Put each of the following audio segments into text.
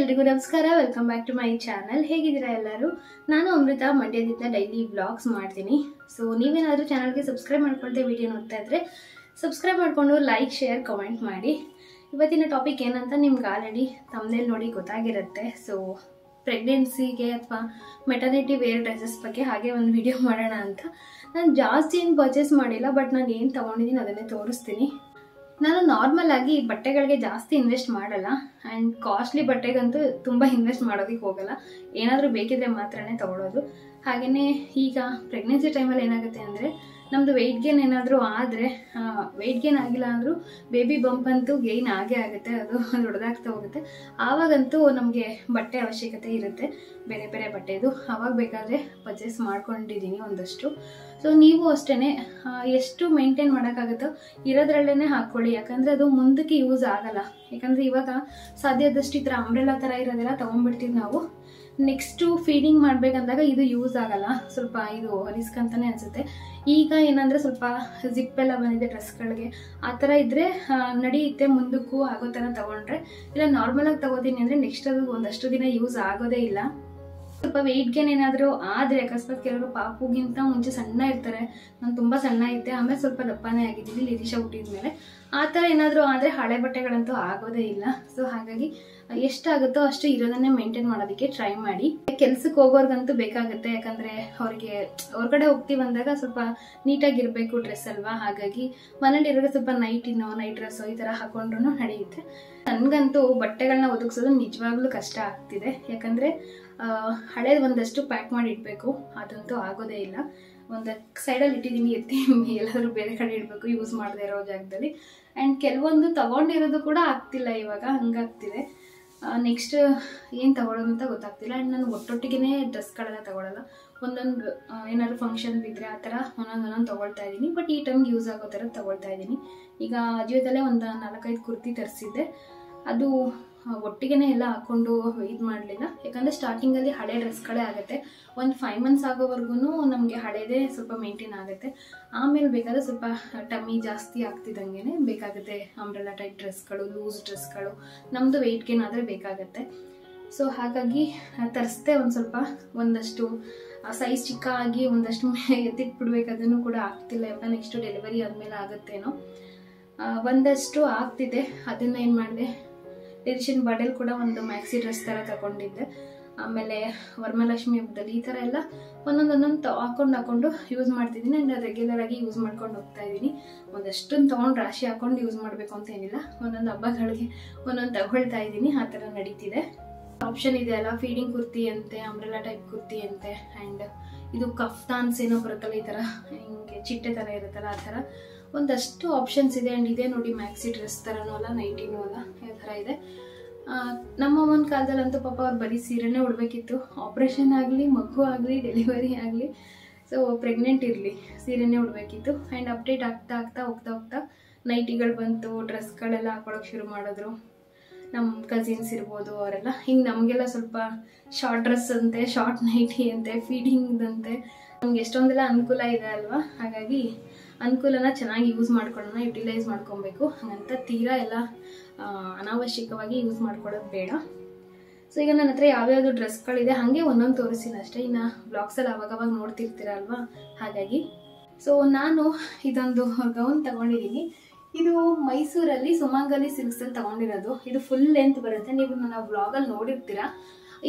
ಎಲ್ರಿಗೂ ನಮಸ್ಕಾರ. Welcome back to my channel. ಹೇಗಿದ್ದೀರಾ ಎಲ್ಲರೂ? ನಾನು ಅಮೃತ, ಮಂಡ್ಯದಿಂದ ಡೈಲಿ ವ್ಲಾಗ್ಸ್ ಮಾಡ್ತೀನಿ. ಸೊ ನೀವೇನಾದರೂ ಚಾನಲ್ಗೆ ಸಬ್ಸ್ಕ್ರೈಬ್ ಮಾಡ್ಕೊಳ್ದೆ ವಿಡಿಯೋ ನೋಡ್ತಾ ಇದ್ರೆ ಸಬ್ಸ್ಕ್ರೈಬ್ ಮಾಡಿಕೊಂಡು ಲೈಕ್, ಶೇರ್, ಕಮೆಂಟ್ ಮಾಡಿ. ಇವತ್ತಿನ ಟಾಪಿಕ್ ಏನಂತ ನಿಮ್ಗೆ ಆಲ್ರೆಡಿ ತಮ್ಮನೇಲಿ ನೋಡಿ ಗೊತ್ತಾಗಿರುತ್ತೆ. ಸೊ ಪ್ರೆಗ್ನೆನ್ಸಿಗೆ ಅಥವಾ ಮೆಟರ್ನಿಟಿ ವೇರ್ ಡ್ರೆಸ್ಸಸ್ ಬಗ್ಗೆ ಹಾಗೆ ಒಂದು ವಿಡಿಯೋ ಮಾಡೋಣ ಅಂತ. ನಾನು ಜಾಸ್ತಿ ಏನು ಪರ್ಚೇಸ್ ಮಾಡಿಲ್ಲ, ಬಟ್ ನಾನು ಏನು ತೊಗೊಂಡಿದ್ದೀನಿ ಅದನ್ನೇ ತೋರಿಸ್ತೀನಿ. ನಾನು ನಾರ್ಮಲ್ ಆಗಿ ಬಟ್ಟೆಗಳಿಗೆ ಜಾಸ್ತಿ ಇನ್ವೆಸ್ಟ್ ಮಾಡಲ್ಲ, ಆ್ಯಂಡ್ ಕಾಸ್ಟ್ಲಿ ಬಟ್ಟೆಗಂತೂ ತುಂಬ ಇನ್ವೆಸ್ಟ್ ಮಾಡೋದಕ್ಕೆ ಹೋಗಲ್ಲ. ಏನಾದರೂ ಬೇಕಿದ್ರೆ ಮಾತ್ರನೇ ತೊಗೊಳೋದು. ಹಾಗೆಯೇ ಈಗ ಪ್ರೆಗ್ನೆನ್ಸಿ ಟೈಮಲ್ಲಿ ಏನಾಗುತ್ತೆ ಅಂದರೆ ನಮ್ಮದು ವೆಯ್ಟ್ ಗೇನ್ ಏನಾದರೂ ಆದರೆ, ವೆಯ್ಟ್ ಗೇನ್ ಆಗಿಲ್ಲ ಅಂದರೂ ಬೇಬಿ ಬಂಪ್ ಅಂತೂ ಗೇನ್ ಆಗೇ ಆಗುತ್ತೆ, ಅದು ದೊಡ್ಡದಾಗ್ತಾ ಹೋಗುತ್ತೆ. ಆವಾಗಂತೂ ನಮಗೆ ಬಟ್ಟೆ ಅವಶ್ಯಕತೆ ಇರುತ್ತೆ, ಬೇರೆ ಬೇರೆ ಬಟ್ಟೆದು. ಆವಾಗ ಬೇಕಾದರೆ ಪರ್ಚೇಸ್ ಮಾಡ್ಕೊಂಡಿದ್ದೀನಿ ಒಂದಷ್ಟು. ಸೊ ನೀವು ಅಷ್ಟೇ ಎಷ್ಟು ಮೇಂಟೈನ್ ಮಾಡೋಕ್ಕಾಗುತ್ತೋ ಇರೋದ್ರಲ್ಲೇ ಹಾಕ್ಕೊಳ್ಳಿ, ಯಾಕಂದರೆ ಅದು ಮುಂದಕ್ಕೆ ಯೂಸ್ ಆಗಲ್ಲ. ಯಾಕಂದರೆ ಇವಾಗ ಸಾಧ್ಯದಷ್ಟು ಈ ಥರ ಅಂಬ್ರೆಲಾ ಥರ ಇರೋದೆಲ್ಲ ತೊಗೊಂಡ್ಬಿಡ್ತೀವಿ ನಾವು. ನೆಕ್ಸ್ಟು ಫೀಡಿಂಗ್ ಮಾಡಬೇಕಂದಾಗ ಇದು ಯೂಸ್ ಆಗಲ್ಲ, ಸ್ವಲ್ಪ ಇದು ರಿಸ್ಕ್ ಅಂತಲೇ ಅನಿಸುತ್ತೆ. ಈಗ ಏನಂದರೆ ಸ್ವಲ್ಪ ಜಿಪ್ ಎಲ್ಲ ಬಂದಿದೆ ಡ್ರೆಸ್ಗಳಿಗೆ, ಆ ಥರ ಇದ್ದರೆ ನಡೆಯುತ್ತೆ, ಮುಂದಕ್ಕೂ ಆಗೋ ಥರ ತೊಗೊಂಡ್ರೆ. ಇಲ್ಲ ನಾರ್ಮಲಾಗಿ ತೊಗೋತೀನಿ ಅಂದರೆ ನೆಕ್ಸ್ಟ್ ಅದು ಒಂದಷ್ಟು ದಿನ ಯೂಸ್ ಆಗೋದೇ ಇಲ್ಲ. ಸ್ವಲ್ಪ ವೆಯ್ಟ್ ಗೇನ್ ಏನಾದರೂ ಆದರೆ, ಅಕಸ್ಮಾತ್ ಕೆಲವರು ಪಾಪುಗಿಂತ ಮುಂಚೆ ಸಣ್ಣ ಇರ್ತಾರೆ, ನಾನು ತುಂಬ ಸಣ್ಣ ಇದ್ದೆ, ಆಮೇಲೆ ಸ್ವಲ್ಪ ದಪ್ಪನೇ ಆಗಿದ್ದೀನಿ ಲಿರಿಷಾ ಹುಟ್ಟಿದ್ಮೇಲೆ. ಆ ಥರ ಏನಾದರೂ ಆದರೆ ಹಳೆ ಬಟ್ಟೆಗಳಂತೂ ಆಗೋದೇ ಇಲ್ಲ. ಸೊ ಹಾಗಾಗಿ ಎಷ್ಟಾಗುತ್ತೋ ಅಷ್ಟು ಇರೋದನ್ನೇ ಮೇಂಟೈನ್ ಮಾಡೋದಕ್ಕೆ ಟ್ರೈ ಮಾಡಿ. ಕೆಲ್ಸಕ್ಕೆ ಹೋಗೋರ್ಗಂತೂ ಬೇಕಾಗುತ್ತೆ, ಯಾಕಂದರೆ ಅವ್ರಿಗೆ ಹೊರಗಡೆ ಹೋಗ್ತೀವಿ ಅಂದಾಗ ಸ್ವಲ್ಪ ನೀಟಾಗಿರಬೇಕು ಡ್ರೆಸ್ ಅಲ್ವಾ. ಹಾಗಾಗಿ ಮನೇಲಿರೋದು ಸ್ವಲ್ಪ ನೈಟ್ ಡ್ರೆಸ್ಸು ಈ ಥರ ಹಾಕೊಂಡ್ರೂ ನಡೆಯುತ್ತೆ. ನನಗಂತೂ ಬಟ್ಟೆಗಳನ್ನ ಒದಗಿಸೋದು ನಿಜವಾಗ್ಲೂ ಕಷ್ಟ ಆಗ್ತಿದೆ, ಯಾಕಂದರೆ ಹಳೇದು ಒಂದಷ್ಟು ಪ್ಯಾಕ್ ಮಾಡಿ ಇಡಬೇಕು, ಅದಂತೂ ಆಗೋದೇ ಇಲ್ಲ. ಒಂದು ಸೈಡಲ್ಲಿ ಇಟ್ಟಿದ್ದೀನಿ, ಎತ್ತಿ ಎಲ್ಲಾದರೂ ಬೇರೆ ಕಡೆ ಇಡಬೇಕು ಯೂಸ್ ಮಾಡದೇ ಇರೋ ಜಾಗದಲ್ಲಿ. ಆ್ಯಂಡ್ ಕೆಲವೊಂದು ತೊಗೊಂಡಿರೋದು ಕೂಡ ಆಗ್ತಿಲ್ಲ ಇವಾಗ, ಹಂಗಾಗ್ತಿದೆ. ನೆಕ್ಸ್ಟ್ ಏನು ತೊಗೊಳೋದು ಅಂತ ಗೊತ್ತಾಗ್ತಿಲ್ಲ. ಆ್ಯಂಡ್ ನಾನು ಒಟ್ಟೊಟ್ಟಿಗೆ ಡ್ರೆಸ್ಗಳೆಲ್ಲ ತೊಗೊಳಲ್ಲ, ಒಂದೊಂದು ಏನಾದ್ರು ಫಂಕ್ಷನ್ ಬಿದ್ದರೆ ಆ ಥರ ಒಂದೊಂದು ತೊಗೊಳ್ತಾ ಇದ್ದೀನಿ. ಬಟ್ ಈ ಟೈಮ್ಗೆ ಯೂಸ್ ಆಗೋ ಥರ ತೊಗೊಳ್ತಾ ಇದ್ದೀನಿ. ಈಗ ಅಜಿಯೋದಲ್ಲೇ ಒಂದು 4-5 ಕುರ್ತಿ ತರಿಸಿದ್ದೆ, ಅದು ಒಟ್ಟಿಗೆ ಎಲ್ಲ ಹಾಕ್ಕೊಂಡು ಇದು ಮಾಡಲಿಲ್ಲ, ಯಾಕಂದರೆ ಸ್ಟಾರ್ಟಿಂಗಲ್ಲಿ ಹಳೆ ಡ್ರೆಸ್ಗಳೇ ಆಗುತ್ತೆ. ಒಂದು 5 ಮಂತ್ಸ್ ಆಗೋವರೆಗೂ ನಮಗೆ ಹಳೇದೇ ಸ್ವಲ್ಪ ಮೇಂಟೈನ್ ಆಗುತ್ತೆ. ಆಮೇಲೆ ಬೇಕಾದರೆ ಸ್ವಲ್ಪ ಟಮ್ಮಿ ಜಾಸ್ತಿ ಆಗ್ತಿದ್ದಂಗೆ ಬೇಕಾಗುತ್ತೆ ಅಂಬ್ರೆಲಾ ಟೈಪ್ ಡ್ರೆಸ್ಗಳು, ಲೂಸ್ ಡ್ರೆಸ್ಗಳು, ನಮ್ಮದು ವೆಯ್ಟ್ ಗೇನ್ ಆದರೆ ಬೇಕಾಗತ್ತೆ. ಸೊ ಹಾಗಾಗಿ ತರಿಸ್ದೆ ಒಂದಷ್ಟು ಸೈಜ್ ಚಿಕ್ಕ ಆಗಿ ಒಂದಷ್ಟು ಎತ್ತಿಟ್ಬಿಡ್ಬೇಕು, ಅದನ್ನು ಕೂಡ ಆಗ್ತಿಲ್ಲ. ಇವಾಗ ನೆಕ್ಸ್ಟು ಡೆಲಿವರಿ ಆದಮೇಲೆ ಆಗುತ್ತೇನೋ. ಒಂದಷ್ಟು ಆಗ್ತಿದೆ, ಅದನ್ನು ಏನು ಮಾಡಿದೆ, ರಿಲೇಷನ್ ಬರ್ಡೇಲಿ ಕೂಡ ಒಂದು ಮ್ಯಾಕ್ಸಿ ಡ್ರೆಸ್ ಥರ ತಗೊಂಡಿದ್ದೆ. ಆಮೇಲೆ ವರಮಹಾಲಕ್ಷ್ಮಿ ಹಬ್ಬದಲ್ಲಿ ಈ ಥರ ಎಲ್ಲ ಒಂದೊಂದು ಹಾಕೊಂಡು ಯೂಸ್ ಮಾಡ್ತಿದ್ದೀನಿ. ಆ್ಯಂಡ್ ರೆಗ್ಯುಲರ್ ಆಗಿ ಯೂಸ್ ಮಾಡ್ಕೊಂಡು ಹೋಗ್ತಾ ಇದ್ದೀನಿ. ಒಂದಷ್ಟನ್ನು ತೊಗೊಂಡು ರಾಶಿ ಹಾಕೊಂಡು ಯೂಸ್ ಮಾಡಬೇಕು ಅಂತ ಏನಿಲ್ಲ, ಒಂದೊಂದು ಹಬ್ಬಗಳಿಗೆ ಒಂದೊಂದು ತಗೊಳ್ತಾ ಇದ್ದೀನಿ, ಆ ಥರ ನಡೀತಿದೆ. ಆಪ್ಷನ್ ಇದೆ ಅಲ್ಲ, ಫೀಡಿಂಗ್ ಕುರ್ತಿ ಅಂತೆ, ಅಂಬ್ರೆಲಾ ಟೈಪ್ ಕುರ್ತಿ ಅಂತೆ, ಆ್ಯಂಡ್ ಇದು ಕಫ್ತಾನ್ಸ್ ಏನೋ ಬರುತ್ತಲ್ಲ, ಈ ಥರ ಹಿಂಗೆ ಚಿಟ್ಟೆ ಥರ ಇರುತ್ತಲ್ಲ, ಆ ಥರ ಒಂದಷ್ಟು ಆಪ್ಷನ್ಸ್ ಇದೆ. ಆ್ಯಂಡ್ ಇದೆ ನೋಡಿ, ಮ್ಯಾಕ್ಸಿ ಡ್ರೆಸ್ ಥರನೂ ಅಲ್ಲ, ನೈಟಿನೂ ಅಲ್ಲ, ಈ ಥರ ಇದೆ. ನಮ್ಮ ಒಂದು ಕಾಲದಲ್ಲಂತೂ ಪಾಪ ಅವ್ರು ಬರೀ ಸೀರೆನೇ ಉಡಬೇಕಿತ್ತು. ಆಪ್ರೇಷನ್ ಆಗಲಿ, ಮಗು ಆಗಲಿ, ಡೆಲಿವರಿ ಆಗಲಿ, ಸೊ ಪ್ರೆಗ್ನೆಂಟ್ ಇರಲಿ, ಸೀರೆನೇ ಉಡಬೇಕಿತ್ತು. ಆ್ಯಂಡ್ ಅಪ್ಡೇಟ್ ಆಗ್ತಾ ಹೋಗ್ತಾ ನೈಟಿಗಳು ಬಂತು, ಡ್ರೆಸ್ಗಳೆಲ್ಲ ಹಾಕೊಳ್ಳೋಕೆ ಶುರು ಮಾಡಿದ್ರು. ನಮ್ಮ ಕಸಿನ್ಸ್ ಇರ್ಬೋದು ಅವರೆಲ್ಲ. ಹಿಂಗೆ ನಮಗೆಲ್ಲ ಸ್ವಲ್ಪ ಶಾರ್ಟ್ ಡ್ರೆಸ್ ಅಂತೆ, ಶಾರ್ಟ್ ನೈಟಿ ಅಂತೆ, ಫೀಡಿಂಗ್ದಂತೆ, ನಮ್ಗೆ ಎಷ್ಟೊಂದೆಲ್ಲ ಅನುಕೂಲ ಇದೆ ಅಲ್ವಾ. ಹಾಗಾಗಿ ಅನುಕೂಲನ ಚೆನ್ನಾಗಿ ಯೂಸ್ ಮಾಡ್ಕೊಳ್ಳೋಣ, ಯುಟಿಲೈಸ್ ಮಾಡ್ಕೊಬೇಕು. ಹಾಗಂತ ತೀರಾ ಎಲ್ಲ ಅನಾವಶ್ಯಕವಾಗಿ ಯೂಸ್ ಮಾಡ್ಕೊಳ್ಳೋದು ಬೇಡ. ಸೊ ಈಗ ನನ್ನ ಹತ್ರ ಯಾವ್ಯಾವುದು ಡ್ರೆಸ್ಗಳಿದೆ ಹಾಗೆ ಒಂದೊಂದು ತೋರಿಸ್ತೀನಿ ಅಷ್ಟೇ. ಇನ್ನು ಬ್ಲಾಗ್ಸಲ್ಲಿ ಅವಾಗವಾಗ ನೋಡ್ತಿರ್ತೀರ ಅಲ್ವಾ, ಹಾಗಾಗಿ. ಸೊ ನಾನು ಇದೊಂದು ಗೌನ್ ತಗೊಂಡಿದ್ದೀನಿ. ಇದು ಮೈಸೂರಲ್ಲಿ ಸುಮಂಗಲಿ ಸಿಲ್ಕ್ಸಲ್ಲಿ ತಗೊಂಡಿರೋದು. ಇದು ಫುಲ್ ಲೆಂತ್ ಬರುತ್ತೆ, ನೀವು ನನ್ನ ಬ್ಲಾಗಲ್ಲಿ ನೋಡಿರ್ತೀರ.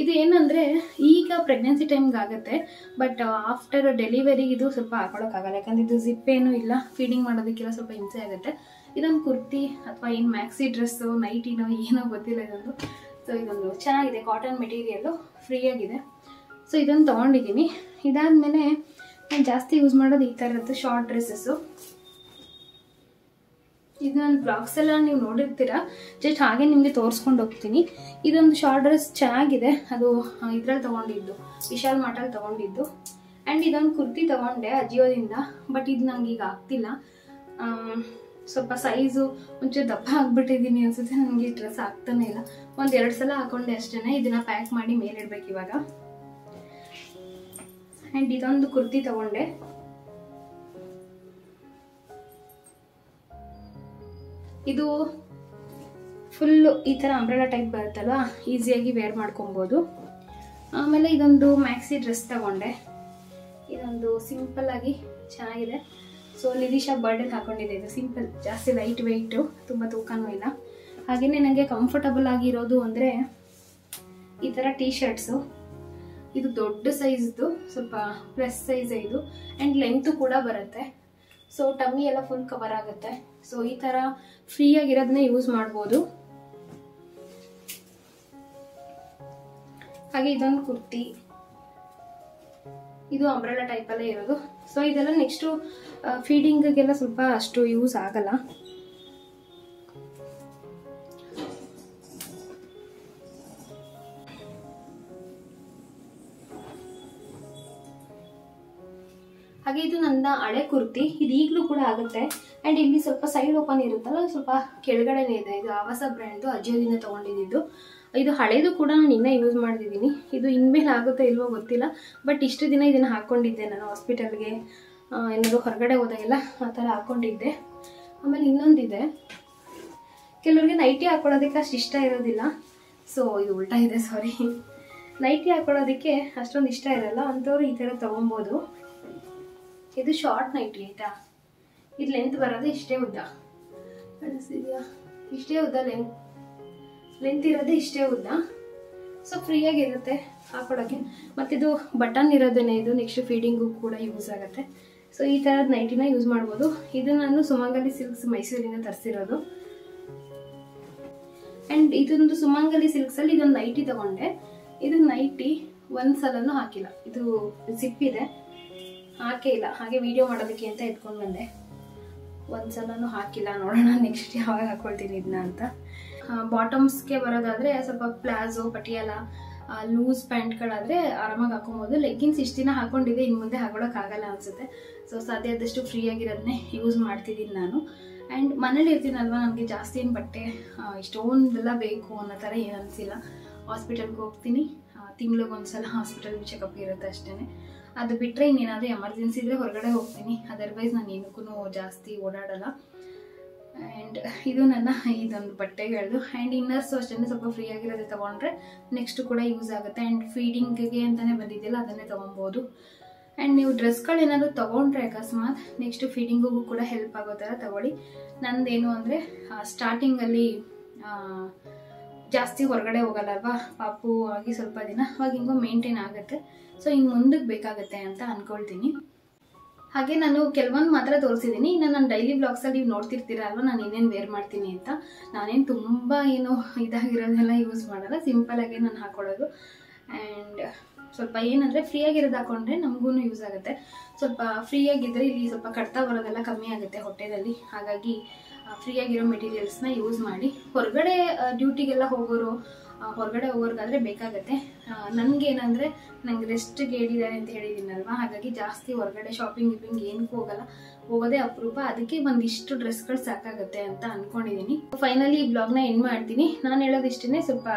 ಇದು ಏನಂದರೆ ಈಗ ಪ್ರೆಗ್ನೆನ್ಸಿ ಟೈಮ್ಗೆ ಆಗುತ್ತೆ, ಬಟ್ ಆಫ್ಟರ್ ಡೆಲಿವರಿಗೆ ಇದು ಸ್ವಲ್ಪ ಹಾಕೊಳ್ಳೋಕ್ಕಾಗಲ್ಲ, ಯಾಕಂದರೆ ಇದು ಜಿಪ್ ಏನೂ ಇಲ್ಲ, ಫೀಡಿಂಗ್ ಮಾಡೋದಕ್ಕೆಲ್ಲ ಸ್ವಲ್ಪ ಹಿಂಸೆ ಆಗುತ್ತೆ. ಇದೊಂದು ಕುರ್ತಿ ಅಥವಾ ಏನು ಮ್ಯಾಕ್ಸಿ ಡ್ರೆಸ್ಸು, ನೈಟಿನೋ ಏನೋ ಗೊತ್ತಿಲ್ಲ ಇದೊಂದು. ಸೊ ಇದೊಂದು ಚೆನ್ನಾಗಿದೆ, ಕಾಟನ್ ಮೆಟೀರಿಯಲ್ಲು, ಫ್ರೀಯಾಗಿದೆ. ಸೊ ಇದೊಂದು ತೊಗೊಂಡಿದ್ದೀನಿ. ಇದಾದಮೇಲೆ ನಾನು ಜಾಸ್ತಿ ಯೂಸ್ ಮಾಡೋದು ಈ ಥರದ್ದು ಶಾರ್ಟ್ ಡ್ರೆಸ್ಸಸ್ಸು. ಇದು ನನ್ನ ಬ್ಲಾಗ್ಸ್ ಎಲ್ಲ ನೀವು ನೋಡಿರ್ತೀರ, ಜಸ್ಟ್ ಹಾಗೆ ನಿಮಗೆ ತೋರಿಸ್ಕೊಂಡು ಹೋಗ್ತೀನಿ. ಇದೊಂದು ಶಾರ್ಟ್ ಡ್ರೆಸ್ ಚೆನ್ನಾಗಿದೆ, ಅದು ಇದ್ರಲ್ಲಿ ತೊಗೊಂಡಿದ್ದು, ವಿಶಾಲ್ ಮಾರ್ಟಲ್ಲಿ ತೊಗೊಂಡಿದ್ದು. ಆ್ಯಂಡ್ ಇದೊಂದು ಕುರ್ತಿ ತೊಗೊಂಡೆ ಅಜಿಯೋದಿಂದ, ಬಟ್ ಇದು ನಂಗೆ ಈಗ ಆಗ್ತಿಲ್ಲ, ಸ್ವಲ್ಪ ಸೈಜು ಒಂಚೂರು ದಪ್ಪ ಆಗಿಬಿಟ್ಟಿದ್ದೀನಿ ಅನಿಸುತ್ತೆ. ನನಗೆ ಈ ಡ್ರೆಸ್ ಆಗ್ತಾನೆ ಇಲ್ಲ, 1-2 ಸಲ ಹಾಕೊಂಡೆ ಅಷ್ಟೇ. ಇದನ್ನು ಪ್ಯಾಕ್ ಮಾಡಿ ಮೇಲಿಡ್ಬೇಕು ಇವಾಗ. ಆ್ಯಂಡ್ ಇದೊಂದು ಕುರ್ತಿ ತೊಗೊಂಡೆ, ಇದು ಫುಲ್ಲು ಈ ಥರ ಅಂಬ್ರೆಲಾ ಟೈಪ್ ಬರುತ್ತಲ್ವ, ಈಸಿಯಾಗಿ ವೇರ್ ಮಾಡ್ಕೊಬೋದು. ಆಮೇಲೆ ಇದೊಂದು ಮ್ಯಾಕ್ಸಿ ಡ್ರೆಸ್ ತಗೊಂಡೆ. ಇದೊಂದು ಸಿಂಪಲ್ಲಾಗಿ ಚೆನ್ನಾಗಿದೆ. ಸೊ ಲಿರಿಷಾ ಬರ್ಡೇಗೆ ಹಾಕೊಂಡಿದೆ. ಇದು ಸಿಂಪಲ್, ಜಾಸ್ತಿ ಲೈಟ್ ವೆಯ್ಟು, ತುಂಬ ತೂಕನೂ ಇಲ್ಲ. ಹಾಗೆಯೇ ನನಗೆ ಕಂಫರ್ಟಬಲ್ ಆಗಿರೋದು ಅಂದರೆ ಈ ಥರ ಟೀ ಶರ್ಟ್ಸು. ಇದು ದೊಡ್ಡ ಸೈಜ್ದು, ಸ್ವಲ್ಪ ಪ್ಲಸ್ ಸೈಜ್ ಇದು, ಆ್ಯಂಡ್ ಲೆಂತು ಕೂಡ ಬರುತ್ತೆ. ಸೊ ಟಮ್ಮಿ ಎಲ್ಲ ಫುಲ್ ಕವರ್ ಆಗುತ್ತೆ. ಸೊ ಈ ಥರ ಫ್ರೀಯಾಗಿರೋದನ್ನೇ ಯೂಸ್ ಮಾಡ್ಬೋದು. ಹಾಗೆ ಇದೊಂದು ಕುರ್ತಿ, ಇದು ಅಂಬ್ರೆಲಾ ಟೈಪಲ್ಲೇ ಇರೋದು. ಸೊ ಇದೆಲ್ಲ ನೆಕ್ಸ್ಟು ಫೀಡಿಂಗಿಗೆಲ್ಲ ಸ್ವಲ್ಪ ಅಷ್ಟು ಯೂಸ್ ಆಗಲ್ಲ. ಹಾಗೆ ಇದು ನನ್ನ ಹಳೆ ಕುರ್ತಿ. ಇದು ಈಗಲೂ ಕೂಡ ಆಗುತ್ತೆ. ಆ್ಯಂಡ್ ಇಲ್ಲಿ ಸ್ವಲ್ಪ ಸೈಡ್ ಓಪನ್ ಇರುತ್ತಲ್ಲ, ಸ್ವಲ್ಪ ಕೆಳಗಡೆನೇ ಇದೆ. ಇದು ಆವಾಸ ಬ್ರ್ಯಾಂಡ್ದು, ಅಜಿಯೋದಿಂದ ತೊಗೊಂಡಿದ್ದು. ಇದು ಹಳೇದು ಕೂಡ ನಾನು ಇನ್ನೂ ಯೂಸ್ ಮಾಡ್ತಿದ್ದೀನಿ. ಇದು ಇನ್ಮೇಲೆ ಆಗುತ್ತೋ ಇಲ್ವೋ ಗೊತ್ತಿಲ್ಲ, ಬಟ್ ಇಷ್ಟು ದಿನ ಇದನ್ನು ಹಾಕ್ಕೊಂಡಿದ್ದೆ ನಾನು. ಹಾಸ್ಪಿಟಲ್ಗೆ ಏನಾದರೂ ಹೊರಗಡೆ ಹೋದಾಗೆಲ್ಲ ಆ ಥರ ಹಾಕ್ಕೊಂಡಿದ್ದೆ. ಆಮೇಲೆ ಇನ್ನೊಂದಿದೆ, ಕೆಲವರಿಗೆ ನೈಟಿ ಹಾಕ್ಕೊಳ್ಳೋದಕ್ಕೆ ಅಷ್ಟು ಇಷ್ಟ ಇರೋದಿಲ್ಲ. ಸೊ ಇದು ಉಲ್ಟಾ ಇದೆ, ಸಾರಿ. ನೈಟಿ ಹಾಕ್ಕೊಳ್ಳೋದಕ್ಕೆ ಅಷ್ಟೊಂದು ಇಷ್ಟ ಇರಲ್ಲ ಅಂಥವ್ರು ಈ ಥರ ತೊಗೊಬೋದು. ಇದು ಶಾರ್ಟ್ ನೈಟಿ ಆಯಿತಾ. ಇದು ಲೆಂತ್ ಬರೋದು ಇಷ್ಟೇ ಉದ್ದ, ಕಾಣಿಸ್ತಿದೆಯಾ? ಇಷ್ಟೇ ಉದ್ದ ಲೆಂತ್ ಇರೋದೇ ಇಷ್ಟೇ ಉದ್ದ. ಸೊ ಫ್ರೀಯಾಗಿರುತ್ತೆ ಹಾಕೊಳ್ಳೋಕ್ಕೆ. ಮತ್ತಿದು ಬಟನ್ ಇರೋದೇನೆ ಇದು. ನೆಕ್ಸ್ಟ್ ಫೀಡಿಂಗು ಕೂಡ ಯೂಸ್ ಆಗುತ್ತೆ. ಸೊ ಈ ಥರದ ನೈಟಿನ ಯೂಸ್ ಮಾಡ್ಬೋದು. ಇದು ನಾನು ಸುಮಂಗಲಿ ಸಿಲ್ಕ್ಸ್ ಮೈಸೂರಿಂದ ತರಿಸಿರೋದು. ಆ್ಯಂಡ್ ಇದೊಂದು ಸುಮಂಗಲಿ ಸಿಲ್ಕ್ಸಲ್ಲಿ ಇದೊಂದು ನೈಟಿ ತಗೊಂಡೆ. ಇದು ನೈಟಿ ಒಂದು ಸಲನೂ ಹಾಕಿಲ್ಲ. ಇದು ಜಿಪ್ ಇದೆ, ಹಾಕೇ ಇಲ್ಲ. ಹಾಗೆ ವಿಡಿಯೋ ಮಾಡೋದಕ್ಕೆ ಅಂತ ಎತ್ಕೊಂಡು ಬಂದೆ. ಒಂದು ಸಲನೂ ಹಾಕಿಲ್ಲ. ನೋಡೋಣ ನೆಕ್ಸ್ಟ್ ಯಾವಾಗ ಹಾಕೊಳ್ತೀನಿ ಇದನ್ನ ಅಂತ. ಬಾಟಮ್ಸ್ಗೆ ಬರೋದಾದರೆ ಸ್ವಲ್ಪ ಪ್ಲಾಜೋ, ಪಟಿಯಾಲ, ಲೂಸ್ ಪ್ಯಾಂಟ್ಗಳಾದರೆ ಆರಾಮಾಗಿ ಹಾಕೊಬೋದು. ಲೆಗ್ಗಿನ್ಸ್ ಇಷ್ಟು ದಿನ ಹಾಕೊಂಡಿದ್ದೆ, ಇನ್ನು ಮುಂದೆ ಹಾಕೊಳ್ಳೋಕ್ಕಾಗಲ್ಲ ಅನಿಸುತ್ತೆ. ಸೊ ಸಾಧ್ಯ ಆದಷ್ಟು ಫ್ರೀಯಾಗಿರೋದನ್ನೇ ಯೂಸ್ ಮಾಡ್ತಿದ್ದೀನಿ ನಾನು. ಆ್ಯಂಡ್ ಮನೇಲಿ ಇರ್ತೀನಲ್ವ, ನನಗೆ ಜಾಸ್ತಿ ಏನು ಬಟ್ಟೆ ಇಷ್ಟೊಂದೆಲ್ಲ ಬೇಕು ಅನ್ನೋ ಥರ ಏನು ಅನಿಸಿಲ್ಲ. ಹಾಸ್ಪಿಟಲ್ಗೆ ಹೋಗ್ತೀನಿ, ತಿಂಗಳಿಗೊಂದ್ಸಲ ಹಾಸ್ಪಿಟಲ್ ಚೆಕಪ್ ಇರುತ್ತೆ ಅಷ್ಟೇ. ಅದು ಬಿಟ್ಟರೆ ಇನ್ನೇನಾದರೂ ಎಮರ್ಜೆನ್ಸಿ ಇದ್ದರೆ ಹೊರಗಡೆ ಹೋಗ್ತೀನಿ. ಅದರ್ವೈಸ್ ನಾನು ಏನಕ್ಕೂ ಜಾಸ್ತಿ ಓಡಾಡಲ್ಲ. ಆ್ಯಂಡ್ ಇದು ನನ್ನ ಇದೊಂದು ಬಟ್ಟೆಗಳದು. ಆ್ಯಂಡ್ ಇನ್ನರ್ಸು ಅಷ್ಟೇ, ಸ್ವಲ್ಪ ಫ್ರೀ ಆಗಿರೋದೇ ತೊಗೊಂಡ್ರೆ ನೆಕ್ಸ್ಟ್ ಕೂಡ ಯೂಸ್ ಆಗುತ್ತೆ. ಆ್ಯಂಡ್ ಫೀಡಿಂಗಿಗೆ ಅಂತಲೇ ಬಂದಿದ್ದಿಲ್ಲ, ಅದನ್ನೇ ತೊಗೊಬೋದು. ಆ್ಯಂಡ್ ನೀವು ಡ್ರೆಸ್ಗಳೇನಾದರೂ ತೊಗೊಂಡ್ರೆ ಅಕಸ್ಮಾತ್ ನೆಕ್ಸ್ಟ್ ಫೀಡಿಂಗಿಗೂ ಕೂಡ ಹೆಲ್ಪ್ ಆಗೋ ಥರ ತೊಗೊಳ್ಳಿ. ನಂದೇನು ಅಂದರೆ ಸ್ಟಾರ್ಟಿಂಗಲ್ಲಿ ಜಾಸ್ತಿ ಹೊರಗಡೆ ಹೋಗಲ್ಲ ಅಲ್ವಾ, ಪಾಪು ಆಗಿ ಸ್ವಲ್ಪ ದಿನ, ಅವಾಗ ಹಿಂಗೋ ಮೇಂಟೈನ್ ಆಗುತ್ತೆ. ಸೊ ಇನ್ನು ಮುಂದಕ್ಕೆ ಬೇಕಾಗುತ್ತೆ ಅಂತ ಅಂದ್ಕೊಳ್ತೀನಿ. ಹಾಗೆ ನಾನು ಕೆಲವೊಂದು ಮಾತ್ರ ತೋರಿಸಿದ್ದೀನಿ. ಇನ್ನು ನಾನು ಡೈಲಿ ಬ್ಲಾಗ್ಸಲ್ಲಿ ನೀವು ನೋಡ್ತಿರ್ತೀರ ಅಲ್ವಾ, ನಾನು ಏನೇನು ವೇರ್ ಮಾಡ್ತೀನಿ ಅಂತ. ನಾನೇನು ತುಂಬ ಏನು ಇದಾಗಿರೋದೆಲ್ಲ ಯೂಸ್ ಮಾಡಲ್ಲ, ಸಿಂಪಲಾಗಿ ನಾನು ಹಾಕೊಳ್ಳೋದು. ಆ್ಯಂಡ್ ಸ್ವಲ್ಪ ಏನಂದರೆ ಫ್ರೀಯಾಗಿರೋದು ಹಾಕೊಂಡ್ರೆ ನಮಗೂ ಯೂಸ್ ಆಗುತ್ತೆ. ಸ್ವಲ್ಪ ಫ್ರೀಯಾಗಿದ್ದರೆ ಇಲ್ಲಿ ಸ್ವಲ್ಪ ಕಡ್ತಾ ಬರೋದೆಲ್ಲ ಕಮ್ಮಿ ಆಗುತ್ತೆ ಹೊಟ್ಟೆದಲ್ಲಿ. ಹಾಗಾಗಿ ಫ್ರೀಯಾಗಿರೋ ಮೆಟೀರಿಯಲ್ಸ್ನ ಯೂಸ್ ಮಾಡಿ. ಹೊರಗಡೆ ಡ್ಯೂಟಿಗೆಲ್ಲ ಹೋಗೋರು, ಹೊರಗಡೆ ಹೋಗೋರ್ಗಾದರೆ ಬೇಕಾಗುತ್ತೆ. ನನಗೇನಂದರೆ ನಂಗೆ ರೆಸ್ಟ್ಗೆ ಹೇಳಿದ್ದಾರೆ ಅಂತ ಹೇಳಿದ್ದೀನಲ್ವ, ಹಾಗಾಗಿ ಜಾಸ್ತಿ ಹೊರಗಡೆ ಶಾಪಿಂಗ್ ಏನಕ್ಕೂ ಹೋಗೋದೇ ಅಪರೂಪ. ಅದಕ್ಕೆ ಒಂದಿಷ್ಟು ಡ್ರೆಸ್ಗಳು ಸಾಕಾಗುತ್ತೆ ಅಂತ ಅಂದ್ಕೊಂಡಿದ್ದೀನಿ. ಫೈನಲಿ ಈ ಬ್ಲಾಗ್ನ ಎಂಡ್ ಮಾಡ್ತೀನಿ. ನಾನು ಹೇಳೋದಿಷ್ಟೇ, ಸ್ವಲ್ಪ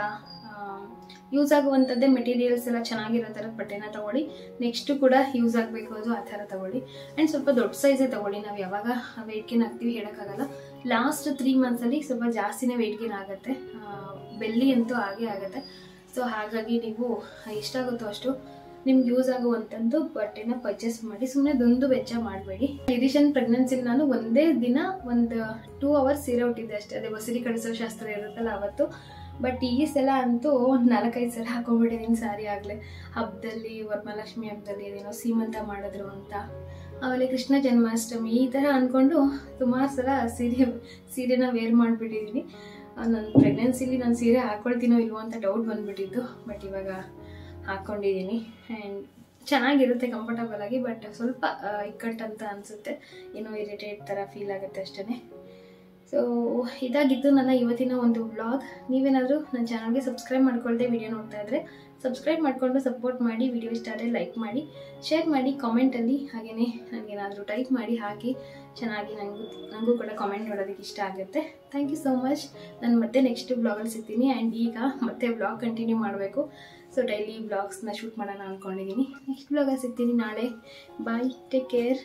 ಯೂಸ್ ಆಗುವಂಥದ್ದೇ ಮೆಟೀರಿಯಲ್ಸ್ ಎಲ್ಲ ಚೆನ್ನಾಗಿರೋ ಥರದ ಬಟ್ಟೆನ ತೊಗೊಳ್ಳಿ. ನೆಕ್ಸ್ಟು ಕೂಡ ಯೂಸ್ ಆಗಬೇಕು ಅದು ಆ ಥರ ತೊಗೊಳ್ಳಿ. ಆ್ಯಂಡ್ ಸ್ವಲ್ಪ ದೊಡ್ಡ ಸೈಜೇ ತೊಗೊಳ್ಳಿ. ನಾವು ಯಾವಾಗ ವೆಯ್ಟ್ ಗೇನ್ ಆಗ್ತೀವಿ ಹೇಳೋಕ್ಕಾಗಲ್ಲ. ಲಾಸ್ಟ್ 3 ಮಂತ್ಸಲ್ಲಿ ಸ್ವಲ್ಪ ಜಾಸ್ತಿನೇ ವೆಯ್ಟ್ ಗೇನ್ ಆಗುತ್ತೆ, ಬೆಲ್ಲಿ ಅಂತೂ ಆಗೇ ಆಗುತ್ತೆ. ಸೊ ಹಾಗಾಗಿ ನೀವು ಎಷ್ಟಾಗುತ್ತೋ ಅಷ್ಟು ನಿಮ್ಗೆ ಯೂಸ್ ಆಗುವಂಥದ್ದು ಬಟ್ಟೆನ ಪರ್ಚೇಸ್ ಮಾಡಿ. ಸುಮ್ಮನೆ ದೊಂದು ವೆಚ್ಚ ಮಾಡಬೇಡಿ. ರಿವಿಷನ್ ಪ್ರೆಗ್ನೆನ್ಸಿಲಿ ನಾನು ಒಂದೇ ದಿನ ಒಂದು 2 ಅವರ್ಸ್ ಸೀರೆ ಉಟ್ಟಿದ್ದೆ ಅಷ್ಟೇ. ಅದೇ ಬಸರಿ ಕಳಿಸೋ ಶಾಸ್ತ್ರ ಇರುತ್ತಲ್ಲ ಅವತ್ತು. ಬಟ್ ಈ ಸಲ ಅಂತೂ 4-5 ಸಲ ಹಾಕೊಂಡ್ಬಿಟ್ಟಿದ್ದೀನಿ ಸಾರಿ. ಆಗಲೇ ಹಬ್ಬದಲ್ಲಿ, ವರಮಹಾಲಕ್ಷ್ಮಿ ಹಬ್ಬದಲ್ಲಿ ಅದೇನೋ ಸೀಮಂತ ಮಾಡಿದ್ರು ಅಂತ, ಆಮೇಲೆ ಕೃಷ್ಣ ಜನ್ಮಾಷ್ಟಮಿ, ಈ ಥರ ಅಂದ್ಕೊಂಡು ಸುಮಾರು ಸಲ ಸೀರೆನ ವೇರ್ ಮಾಡಿಬಿಟ್ಟಿದ್ದೀನಿ. ನನ್ನ ಪ್ರೆಗ್ನೆನ್ಸಿಲಿ ನಾನು ಸೀರೆ ಹಾಕ್ಕೊಳ್ತೀನೋ ಇಲ್ವೋ ಅಂತ ಡೌಟ್ ಬಂದುಬಿಟ್ಟಿದ್ದು. ಬಟ್ ಇವಾಗ ಹಾಕ್ಕೊಂಡಿದ್ದೀನಿ. ಆ್ಯಂಡ್ ಚೆನ್ನಾಗಿರುತ್ತೆ ಕಂಫರ್ಟಬಲ್ ಆಗಿ. ಬಟ್ ಸ್ವಲ್ಪ ಇಕ್ಕಟ್ಟಂತ ಅನಿಸುತ್ತೆ, ಏನೋ ಇರಿಟೇಟ್ ಥರ ಫೀಲ್ ಆಗುತ್ತೆ ಅಷ್ಟೇ. ಸೊ ಇದಾಗಿತ್ತು ನನ್ನ ಇವತ್ತಿನ ಒಂದು ವ್ಲಾಗ್. ನೀವೇನಾದರೂ ನನ್ನ ಚಾನಲ್ಗೆ ಸಬ್ಸ್ಕ್ರೈಬ್ ಮಾಡ್ಕೊಳ್ದೆ ವಿಡಿಯೋ ನೋಡ್ತಾ ಇದ್ದರೆ ಸಬ್ಸ್ಕ್ರೈಬ್ ಮಾಡಿಕೊಂಡು ಸಪೋರ್ಟ್ ಮಾಡಿ. ವಿಡಿಯೋ ಇಷ್ಟ ಆದರೆ ಲೈಕ್ ಮಾಡಿ, ಶೇರ್ ಮಾಡಿ ಕಾಮೆಂಟಲ್ಲಿ. ಹಾಗೆಯೇ ನನಗೇನಾದರೂ ಟೈಪ್ ಮಾಡಿ ಹಾಕಿ, ಚೆನ್ನಾಗಿ ನನಗೂ ಕೂಡ ಕಾಮೆಂಟ್ ನೋಡೋದಕ್ಕೆ ಇಷ್ಟ ಆಗುತ್ತೆ. Thank you so much. ನಾನು ಮತ್ತೆ ನೆಕ್ಸ್ಟ್ ಬ್ಲಾಗಲ್ಲಿ ಸಿಗ್ತೀನಿ. ಆ್ಯಂಡ್ ಈಗ ಮತ್ತೆ ಬ್ಲಾಗ್ ಕಂಟಿನ್ಯೂ ಮಾಡಬೇಕು. ಸೊ ಡೈಲಿ ಬ್ಲಾಗ್ಸ್ನ ಶೂಟ್ ಮಾಡೋಣ ಅಂದ್ಕೊಂಡಿದ್ದೀನಿ. ನೆಕ್ಸ್ಟ್ ಬ್ಲಾಗಲ್ಲಿ ಸಿಗ್ತೀನಿ ನಾಳೆ. Bye, take care.